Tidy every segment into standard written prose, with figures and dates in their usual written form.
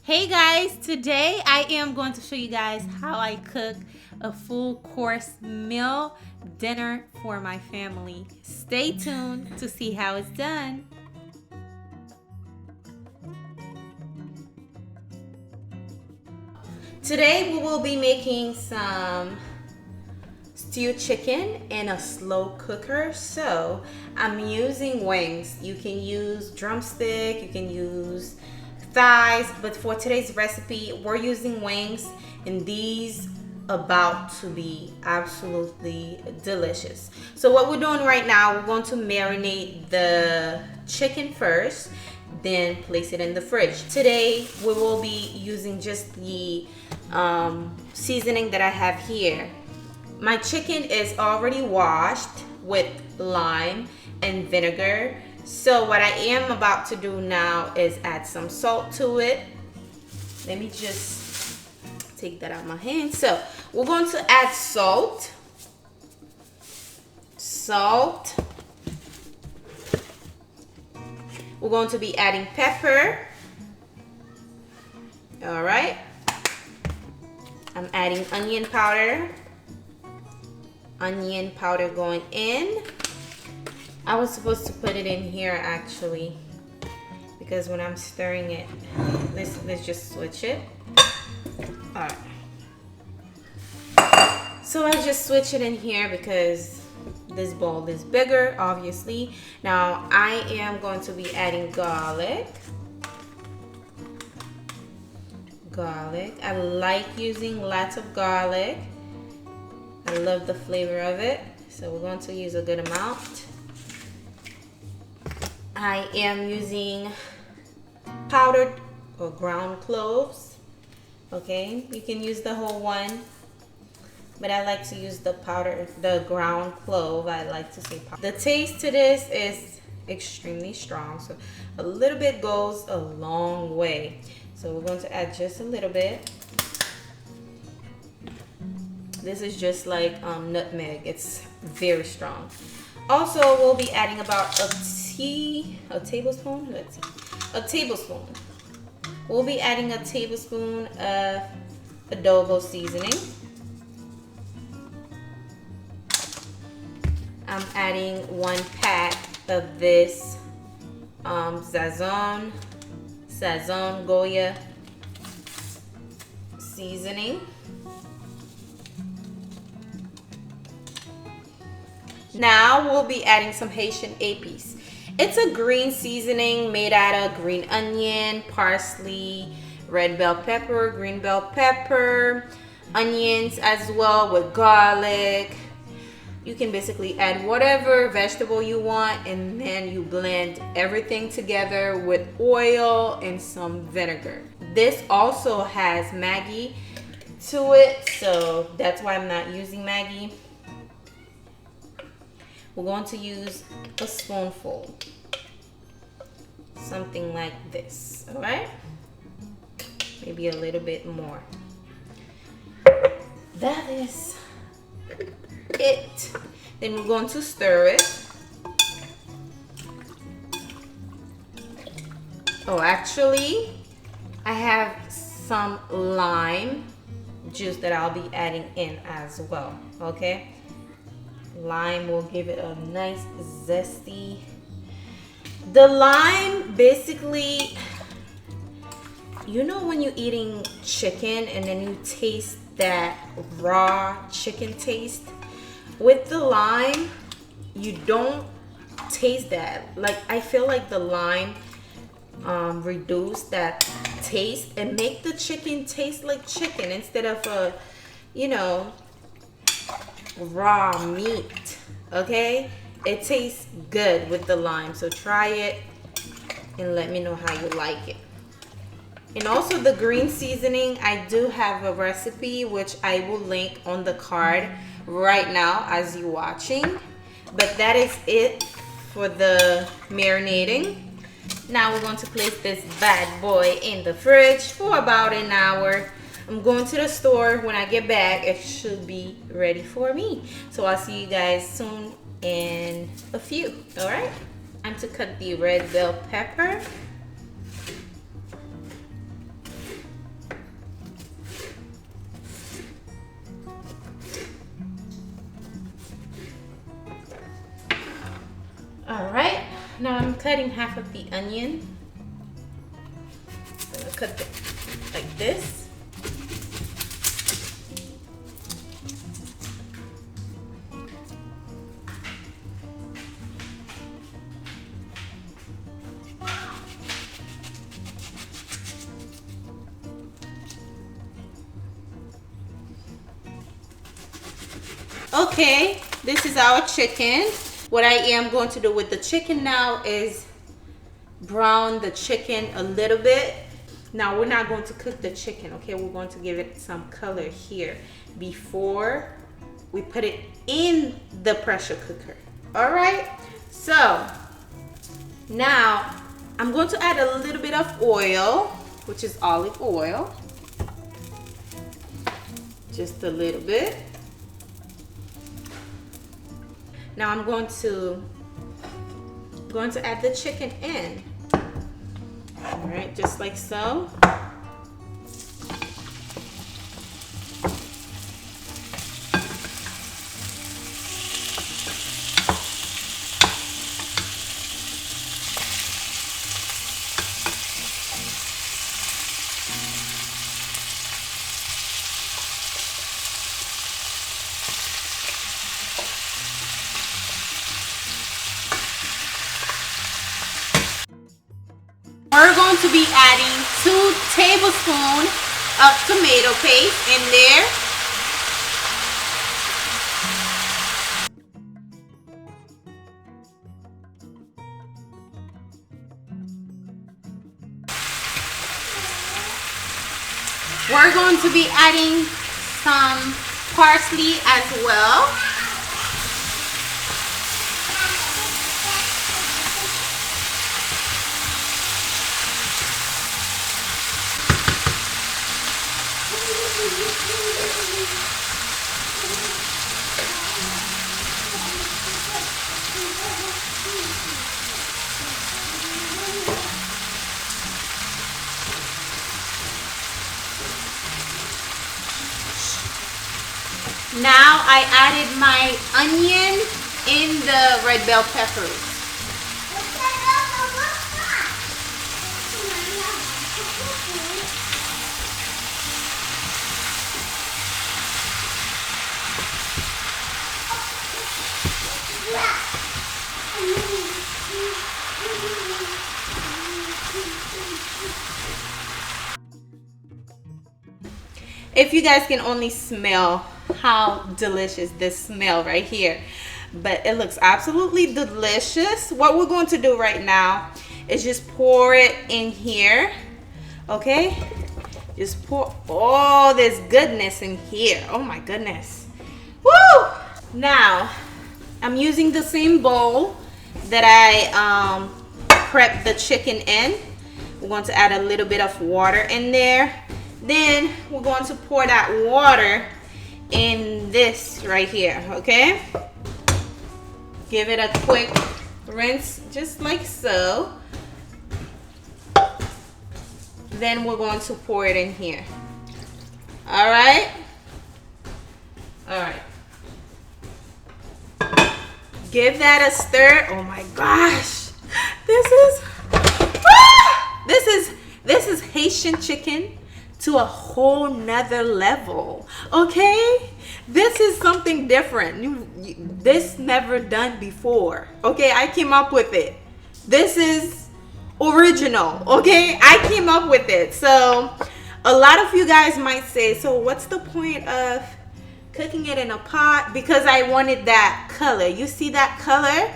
Hey guys, today I am going to show you guys how I cook a full course meal dinner for my family. Stay tuned to see how it's done. Today we will be making some stewed chicken in a slow cooker. So I'm using wings. You can use drumstick, you can use thighs, but for today's recipe we're using wings, and these about to be absolutely delicious. So what we're doing right now, we're going to marinate the chicken first, then place it in the fridge. Today we will be using just the seasoning that I have here. My chicken is already washed with lime and vinegar. So what I am about to do now is add some salt to it. Let me just take that out of my hand. So we're going to add salt. We're going to be adding pepper. All right. I'm adding onion powder. Onion powder going in. I was supposed to put it in here actually, because when I'm stirring it, let's just switch it. All right. So I just switch it in here because this bowl is bigger, obviously. Now I am going to be adding garlic. I like using lots of garlic. I love the flavor of it, so we're going to use a good amount. I am using powdered or ground cloves. Okay, you can use the whole one, but I like to use the ground clove. I like to say powder. The taste to this is extremely strong, so a little bit goes a long way. So we're going to add just a little bit. This is just like nutmeg. It's very strong. Also, we'll be adding about a tablespoon. Let's see, a tablespoon. We'll be adding a tablespoon of adobo seasoning. I'm adding 1 pack of this Sazon Goya seasoning. Now we'll be adding some Haitian épices. It's a green seasoning made out of green onion, parsley, red bell pepper, green bell pepper, onions as well with garlic. You can basically add whatever vegetable you want, and then you blend everything together with oil and some vinegar. This also has Maggi to it, so that's why I'm not using Maggi. We're going to use a spoonful, something like this, all right? Maybe a little bit more. That is it. Then we're going to stir it. Oh, actually, I have some lime juice that I'll be adding in as well, okay? Lime will give it a nice zesty. The lime basically, you know when you're eating chicken and then you taste that raw chicken taste? With the lime, you don't taste that. Like, I feel like the lime reduce that taste and make the chicken taste like chicken instead of a, you know, raw meat. Okay, it tastes good with the lime, so try it and let me know how you like it. And also the green seasoning, I do have a recipe which I will link on the card right now as you're watching, but that is it for the marinating. Now we're going to place this bad boy in the fridge for about an hour. I'm going to the store. When I get back, it should be ready for me. So I'll see you guys soon in a few. All right, time to cut the red bell pepper. cutting half of the onion. I'm gonna cut it like this. Okay, this is our chicken. What I am going to do with the chicken now is brown the chicken a little bit. Now we're not going to cook the chicken, okay? We're going to give it some color here before we put it in the pressure cooker. All right, so now I'm going to add a little bit of oil, which is olive oil. Just a little bit. Now I'm going to add the chicken in. All right, just like so. We're going to be adding 2 tablespoons of tomato paste in there. We're going to be adding some parsley as well. Now I added my onion in the red bell peppers. If you guys can only smell how delicious this smell right here, but it looks absolutely delicious. What we're going to do right now is just pour it in here. Okay, just pour all this goodness in here. Oh my goodness. Woo! Now I'm using the same bowl that I prepped the chicken in. We're going to add a little bit of water in there. Then we're going to pour that water in this right here, okay? Give it a quick rinse, just like so. Then we're going to pour it in here. All right? All right. Give that a stir. Oh my gosh. This is Haitian chicken to a whole nother level. Okay, this is something different. This never done before. Okay, I came up with it. This is original. Okay, I came up with it. So a lot of you guys might say, so what's the point of cooking it in a pot? Because I wanted that color. You see that color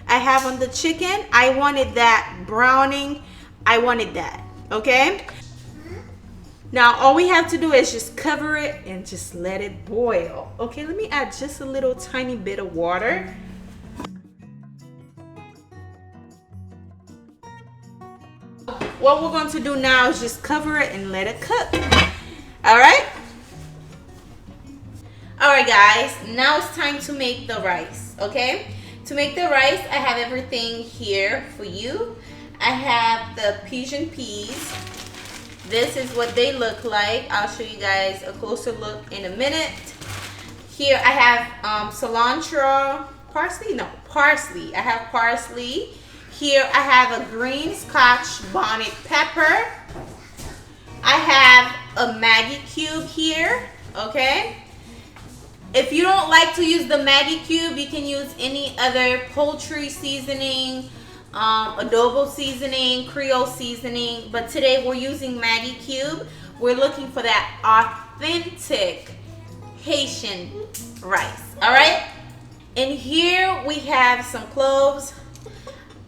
I have on the chicken? I wanted that browning. I wanted that. Okay, now all we have to do is just cover it and just let it boil. Okay, let me add just a little tiny bit of water. What we're going to do now is just cover it and let it cook. All right? All right, guys, now it's time to make the rice, okay? To make the rice, I have everything here for you. I have the Pigeon peas. This is what they look like. I'll show you guys a closer look in a minute. Here I have cilantro, parsley. I have parsley. Here I have a green Scotch bonnet pepper. I have a Maggi cube here, okay? If you don't like to use the Maggi cube, you can use any other poultry seasoning, adobo seasoning, Creole seasoning, but today we're using Maggi cube. We're looking for that authentic Haitian rice, all right? And here we have some cloves.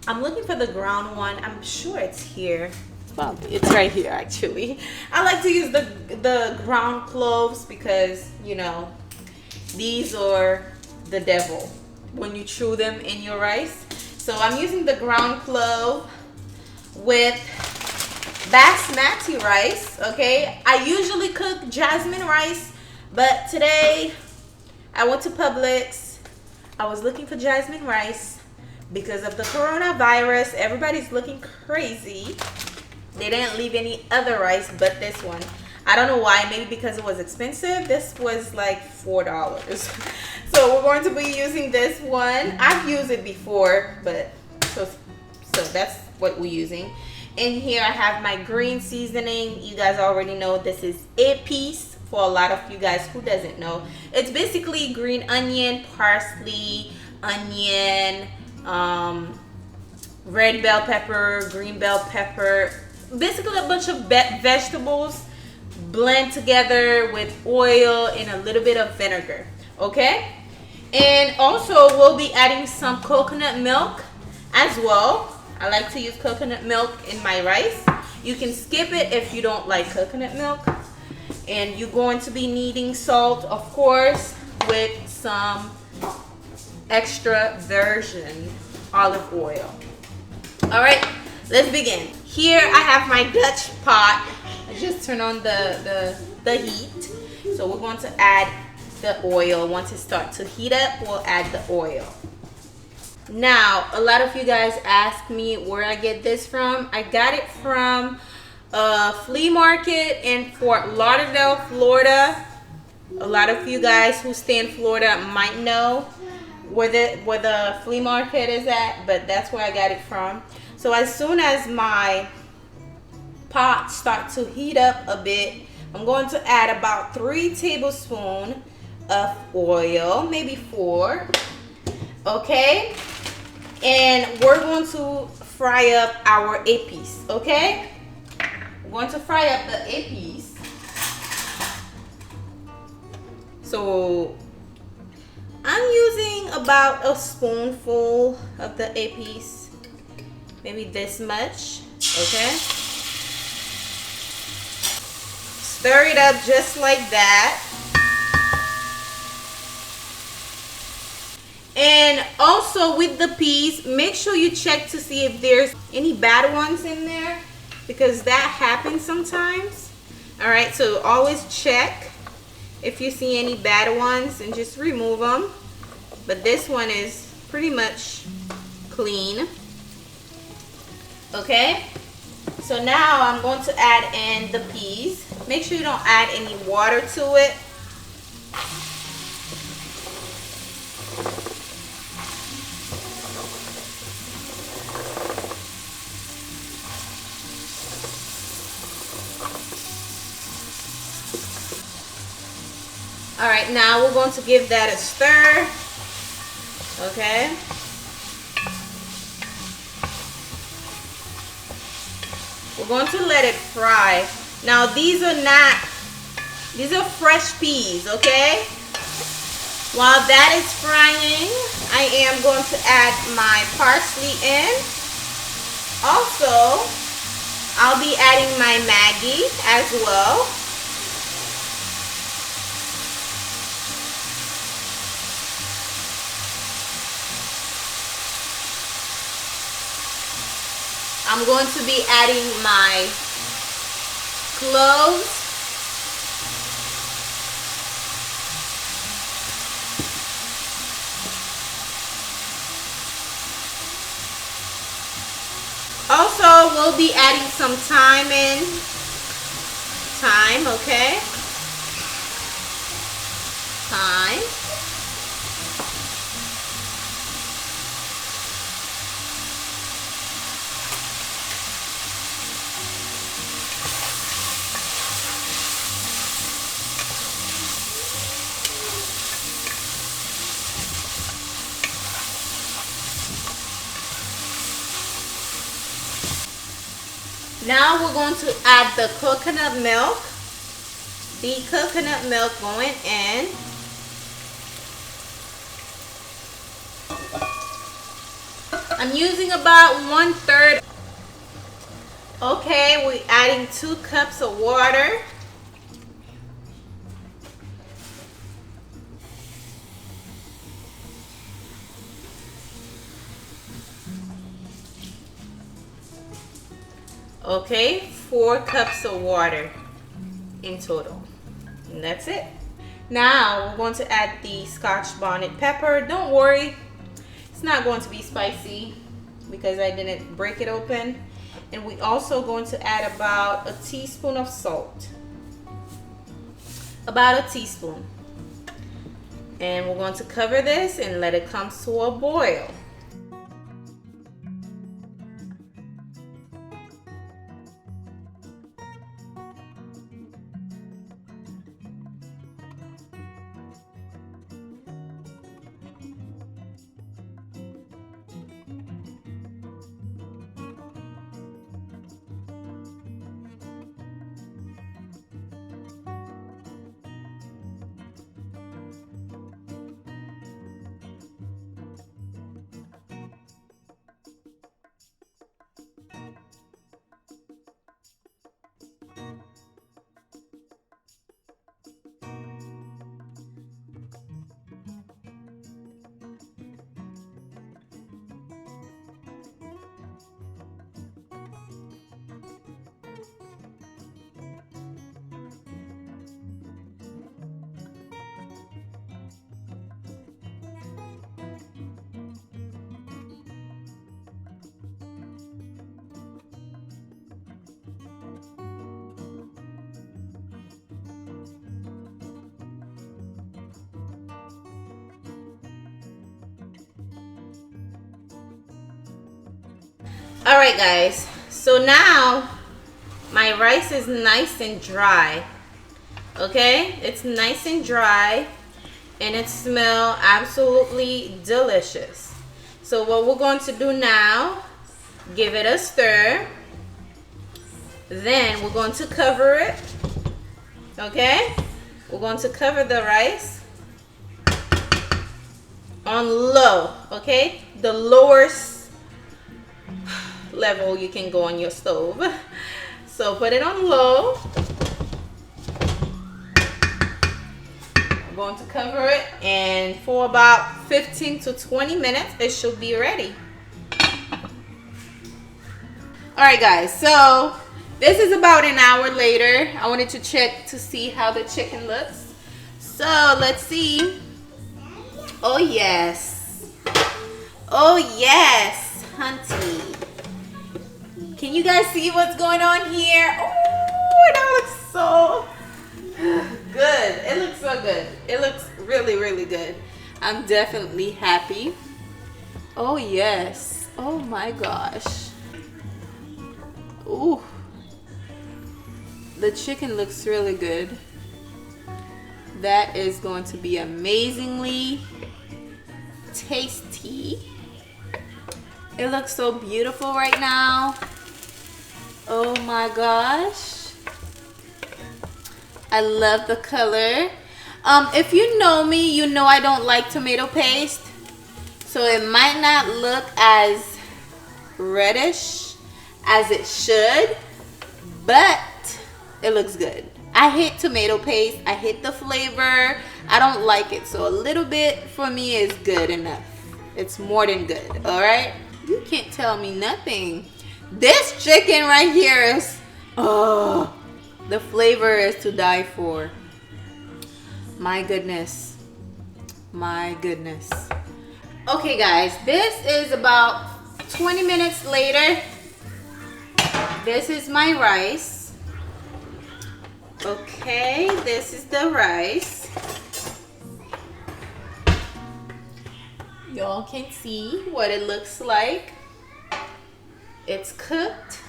I'm looking for the ground one. I'm sure it's here. Well, it's right here actually. I like to use the ground cloves because, you know, these are the devil when you chew them in your rice. So I'm using the ground clove with Basmati rice, okay? I usually cook jasmine rice, but today I went to Publix. I was looking for jasmine rice because of the coronavirus. Everybody's looking crazy. They didn't leave any other rice but this one. I don't know why, maybe because it was expensive. This was like $4. So we're going to be using this one. I've used it before, but so that's what we're using. In here I have my green seasoning. You guys already know this is a piece for a lot of you guys who doesn't know. It's basically green onion, parsley, onion, red bell pepper, green bell pepper, basically a bunch of vegetables blend together with oil and a little bit of vinegar, okay? And also we'll be adding some coconut milk as well. I like to use coconut milk in my rice. You can skip it if you don't like coconut milk. And you're going to be needing salt, of course, with some extra virgin olive oil. All right, let's begin. Here I have my Dutch pot. I just turn on the heat. So we're going to add the oil. Once it starts to heat up, we'll add the oil. Now, a lot of you guys ask me where I get this from. I got it from a flea market in Fort Lauderdale, Florida. A lot of you guys who stay in Florida might know where the flea market is at, but that's where I got it from. So as soon as my pot starts to heat up a bit, I'm going to add about 3 tablespoons of oil, maybe 4, okay? And we're going to fry up our épices, okay? We're going to fry up the épices. So I'm using about a spoonful of the épices, maybe this much, okay? Stir it up just like that. And also with the peas, make sure you check to see if there's any bad ones in there, because that happens sometimes. All right, so always check if you see any bad ones and just remove them. But this one is pretty much clean. Okay, so now I'm going to add in the peas. Make sure you don't add any water to it. All right, now we're going to give that a stir, okay? We're going to let it fry. Now these are fresh peas, okay? While that is frying, I am going to add my parsley in. Also, I'll be adding my Maggi as well. I'm going to be adding my cloves. Also, we'll be adding some thyme in. Thyme, okay? Thyme. Now we're going to add the coconut milk. The coconut milk going in. I'm using about 1/3. Okay, we're adding 2 cups of water. Okay, 4 cups of water in total. And that's it. Now we're going to add the Scotch bonnet pepper. Don't worry, it's not going to be spicy because I didn't break it open. And we're also going to add about a teaspoon of salt. About a teaspoon. And we're going to cover this and let it come to a boil. All right, guys, so now my rice is nice and dry. Okay, it's nice and dry and it smells absolutely delicious. So what we're going to do now, give it a stir, then we're going to cover it. Okay, we're going to cover the rice on low. Okay, the lowest level you can go on your stove. So put it on low. I'm going to cover it, and for about 15 to 20 minutes it should be ready. All right, guys, so this is about an hour later. I wanted to check to see how the chicken looks. So let's see. Oh yes, oh yes, hunty. Can you guys see what's going on here? Oh, that looks so good. It looks so good. It looks really, really good. I'm definitely happy. Oh, yes. Oh, my gosh. Ooh. The chicken looks really good. That is going to be amazingly tasty. It looks so beautiful right now. Oh my gosh, I love the color. If you know me, you know I don't like tomato paste, so it might not look as reddish as it should, but it looks good. I hate tomato paste. I hate the flavor. I don't like it, so a little bit for me is good enough. It's more than good. All right, you can't tell me nothing. This chicken right here is, oh, the flavor is to die for. My goodness. My goodness. Okay, guys, this is about 20 minutes later. This is my rice. Okay, this is the rice. Y'all can see what it looks like. It's cooked.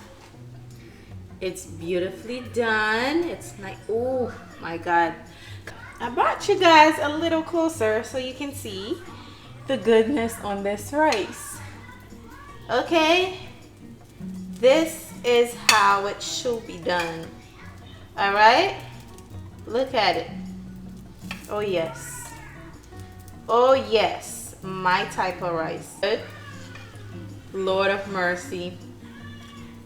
It's beautifully done. It's nice. Oh my God. I brought you guys a little closer so you can see the goodness on this rice. Okay. This is how it should be done. All right, look at it. Oh yes, oh yes, my type of rice. Good. Lord of mercy.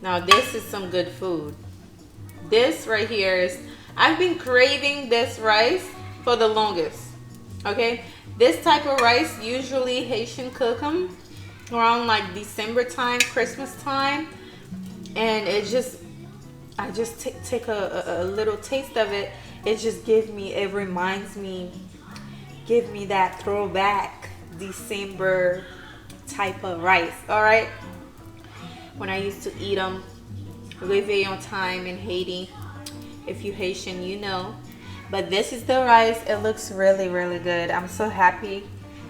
Now this is some good food. This right here is, I've been craving this rice for the longest. Okay, this type of rice, usually Haitian cook them around like December time, Christmas time, and it just, I just take a little taste of it. It just gives me, it reminds me, give me that throwback December type of rice. All right, when I used to eat them Réveillon time in Haiti. If you Haitian, you know. But this is the rice. It looks really, really good. I'm so happy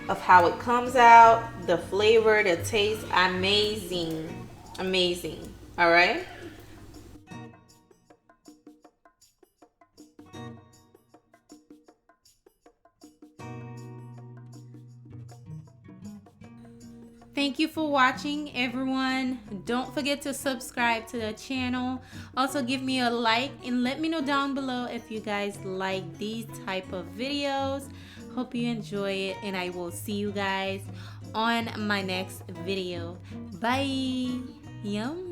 of how it comes out. The flavor, the taste, amazing. Amazing. All right. Thank you for watching, everyone. Don't forget to subscribe to the channel. Also give me a like and let me know down below if you guys like these type of videos. Hope you enjoy it, and I will see you guys on my next video. Bye. Yum.